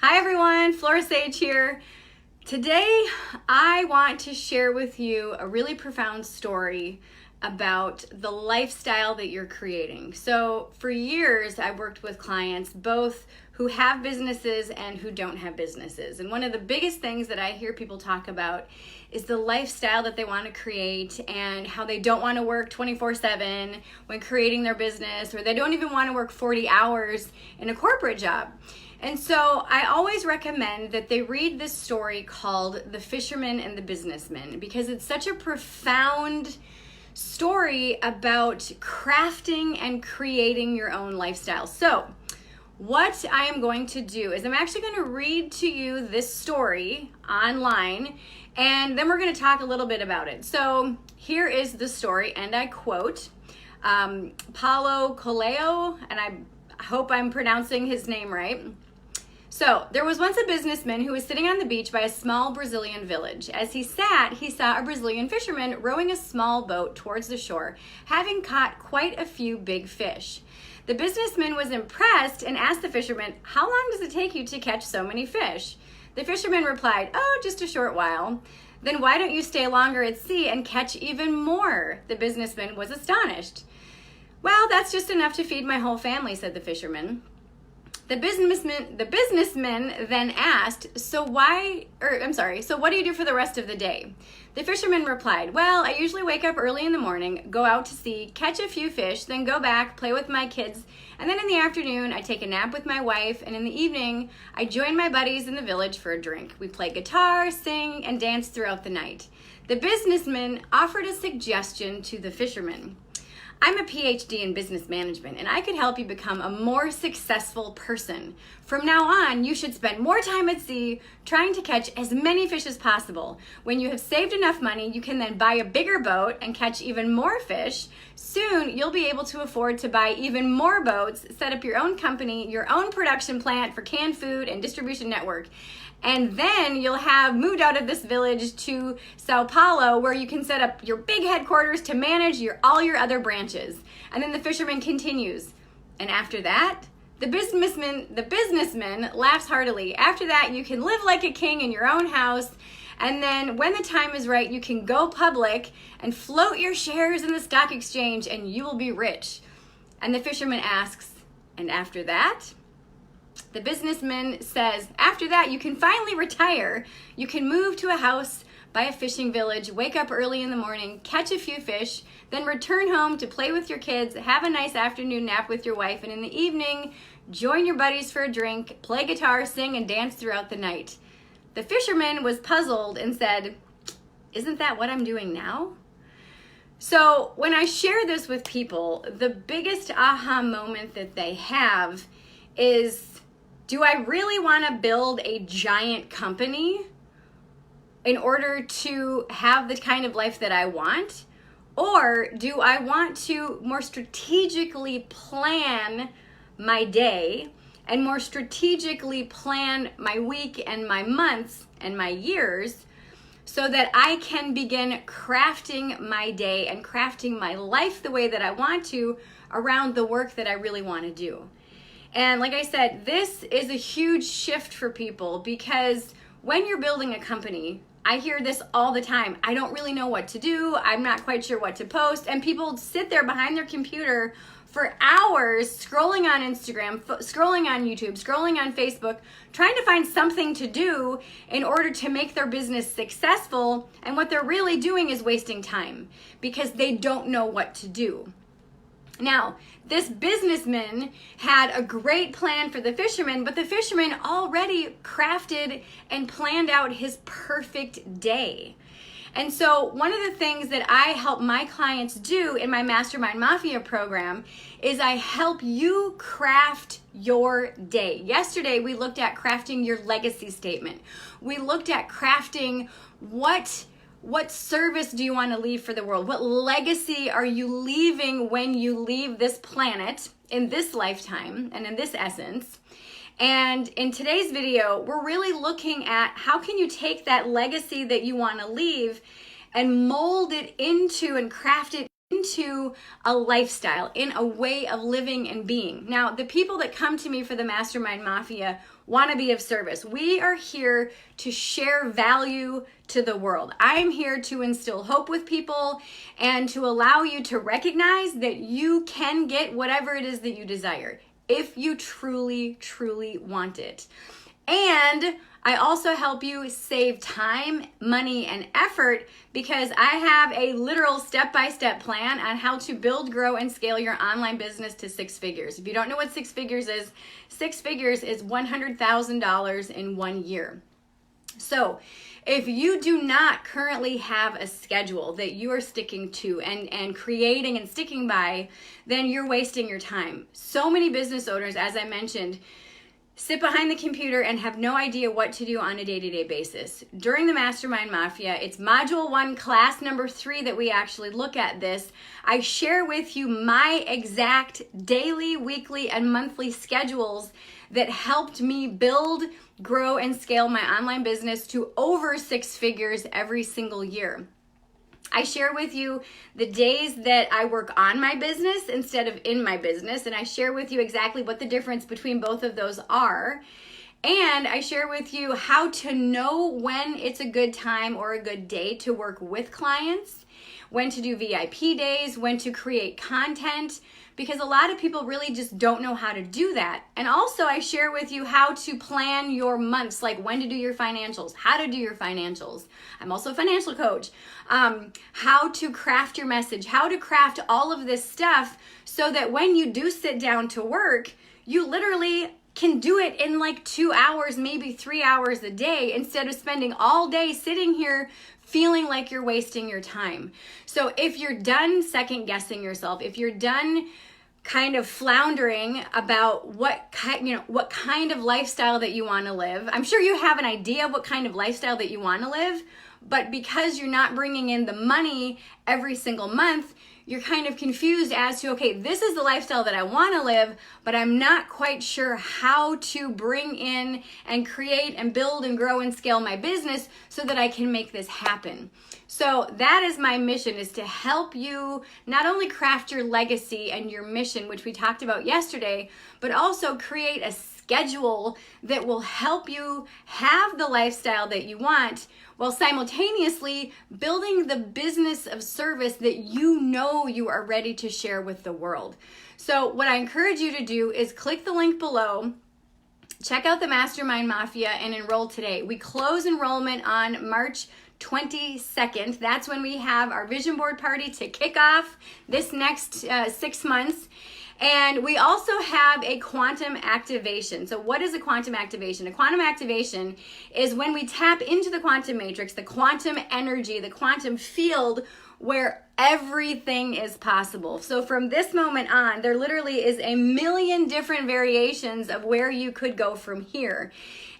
Hi everyone, Flora here. Today I want to share with you a really profound story about the lifestyle that you're creating. So for years I've worked with clients both who have businesses and who don't have businesses. And one of the biggest things that I hear people talk about is the lifestyle that they want to create and how they don't want to work 24/7 when creating their business, or they don't even want to work 40 hours in a corporate job. And so I always recommend that they read this story called The Fisherman and the Businessman, because it's such a profound story about crafting and creating your own lifestyle. So what I am going to do is I'm actually going to read to you this story online, and then we're going to talk a little bit about it. So here is the story, and I quote Paulo Coelho, and I hope I'm pronouncing his name right. So, there was once a businessman who was sitting on the beach by a small Brazilian village. As he sat, he saw a Brazilian fisherman rowing a small boat towards the shore, having caught quite a few big fish. The businessman was impressed and asked the fisherman, "How long does it take you to catch so many fish?" The fisherman replied, "Oh, just a short while." "Then why don't you stay longer at sea and catch even more?" The businessman was astonished. "Well, that's just enough to feed my whole family," said the fisherman. The businessman then asked, so what do you do for the rest of the day?" The fisherman replied, "Well, I usually wake up early in the morning, go out to sea, catch a few fish, then go back, play with my kids, and then in the afternoon, I take a nap with my wife, and in the evening, I join my buddies in the village for a drink. We play guitar, sing, and dance throughout the night." The businessman offered a suggestion to the fisherman. "I'm a PhD in business management, and I could help you become a more successful person. From now on, you should spend more time at sea trying to catch as many fish as possible. When you have saved enough money, you can then buy a bigger boat and catch even more fish. Soon, you'll be able to afford to buy even more boats, set up your own company, your own production plant for canned food and distribution network. And then you'll have moved out of this village to Sao Paulo, where you can set up your big headquarters to manage all your other branches." And then the fisherman continues, "And after that?" The businessman laughs heartily. "After that, you can live like a king in your own house. And then when the time is right, you can go public and float your shares in the stock exchange, and you will be rich." And the fisherman asks, "And after that?" The businessman says, "After that, you can finally retire. You can move to a house by a fishing village, wake up early in the morning, catch a few fish, then return home to play with your kids, have a nice afternoon nap with your wife, and in the evening, join your buddies for a drink, play guitar, sing, and dance throughout the night." The fisherman was puzzled and said, "Isn't that what I'm doing now?" So when I share this with people, the biggest aha moment that they have is, do I really want to build a giant company in order to have the kind of life that I want? Or do I want to more strategically plan my day and more strategically plan my week and my months and my years so that I can begin crafting my day and crafting my life the way that I want to around the work that I really want to do? And like I said, this is a huge shift for people, because when you're building a company, I hear this all the time. I don't really know what to do. I'm not quite sure what to post. And people sit there behind their computer for hours scrolling on Instagram, scrolling on YouTube, scrolling on Facebook, trying to find something to do in order to make their business successful. And what they're really doing is wasting time because they don't know what to do. Now, this businessman had a great plan for the fisherman, but the fisherman already crafted and planned out his perfect day. And so one of the things that I help my clients do in my Mastermind Mafia program is I help you craft your day. Yesterday, we looked at crafting your legacy statement. We looked at crafting what service do you want to leave for the world? What legacy are you leaving when you leave this planet in this lifetime and in this essence? And in today's video, we're really looking at how can you take that legacy that you want to leave and mold it into and craft it into a lifestyle, in a way of living and being. Now, the people that come to me for the Mastermind Mafia want to be of service. We are here to share value to the world. I'm here to instill hope with people and to allow you to recognize that you can get whatever it is that you desire if you truly, truly want it. And I also help you save time, money, and effort because I have a literal step-by-step plan on how to build, grow, and scale your online business to 6 figures. If you don't know what 6 figures is $100,000 in 1 year. So if you do not currently have a schedule that you are sticking to and creating and sticking by, then you're wasting your time. So many business owners, as I mentioned, sit behind the computer and have no idea what to do on a day-to-day basis. During the Mastermind Mafia, it's module 1, class number 3 that we actually look at this. I share with you my exact daily, weekly, and monthly schedules that helped me build, grow, and scale my online business to over 6 figures every single year. I share with you the days that I work on my business instead of in my business, and I share with you exactly what the difference between both of those are. And I share with you how to know when it's a good time or a good day to work with clients, when to do VIP days, when to create content, because a lot of people really just don't know how to do that. And also I share with you how to plan your months, like when to do your financials, how to do your financials. I'm also a financial coach. How to craft your message, how to craft all of this stuff so that when you do sit down to work, you literally can do it in like 2 hours, maybe 3 hours a day, instead of spending all day sitting here feeling like you're wasting your time. So if you're done second guessing yourself, if you're done kind of floundering about what kind of lifestyle that you want to live, I'm sure you have an idea of what kind of lifestyle that you want to live, but because you're not bringing in the money every single month, you're kind of confused as to, okay, this is the lifestyle that I want to live, but I'm not quite sure how to bring in and create and build and grow and scale my business so that I can make this happen. So that is my mission, is to help you not only craft your legacy and your mission, which we talked about yesterday, but also create a schedule that will help you have the lifestyle that you want while simultaneously building the business of service that you know you are ready to share with the world. So what I encourage you to do is click the link below, check out the Mastermind Mafia, and enroll today. We close enrollment on March 22nd. That's when we have our vision board party to kick off this next 6 months. And we also have a quantum activation. So what is a quantum activation? A quantum activation is when we tap into the quantum matrix, the quantum energy, the quantum field where everything is possible. So from this moment on, there literally is a million different variations of where you could go from here.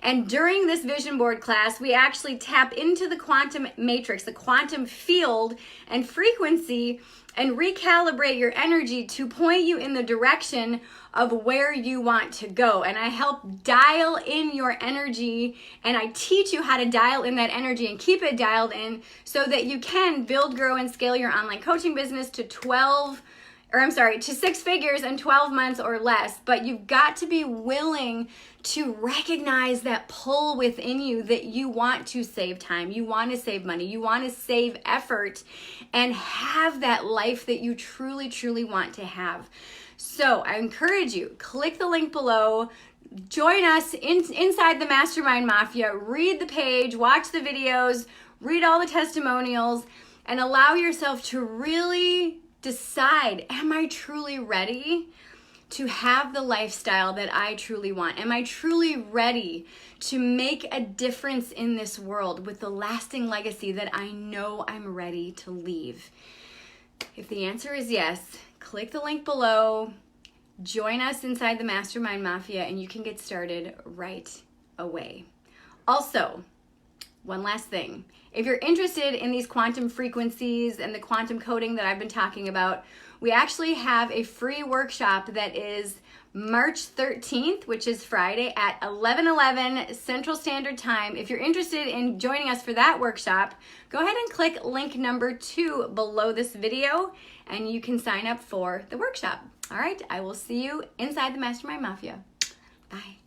And during this vision board class, we actually tap into the quantum matrix, the quantum field and frequency, and recalibrate your energy to point you in the direction of where you want to go. And I help dial in your energy, and I teach you how to dial in that energy and keep it dialed in so that you can build, grow, and scale your online coaching business to 6 figures in 12 months or less. But you've got to be willing to recognize that pull within you that you want to save time, you want to save money, you want to save effort, and have that life that you truly, truly want to have. So I encourage you, click the link below, join us inside the Mastermind Mafia, read the page, watch the videos, read all the testimonials, and allow yourself to really decide, am I truly ready to have the lifestyle that I truly want? Am I truly ready to make a difference in this world with the lasting legacy that I know I'm ready to leave? If the answer is yes, click the link below, join us inside the Mastermind Mafia, and you can get started right away. Also, one last thing. If you're interested in these quantum frequencies and the quantum coding that I've been talking about, we actually have a free workshop that is March 13th, which is Friday at 11:11 Central Standard Time. If you're interested in joining us for that workshop, go ahead and click link number 2 below this video, and you can sign up for the workshop. All right, I will see you inside the Mastermind Mafia. Bye.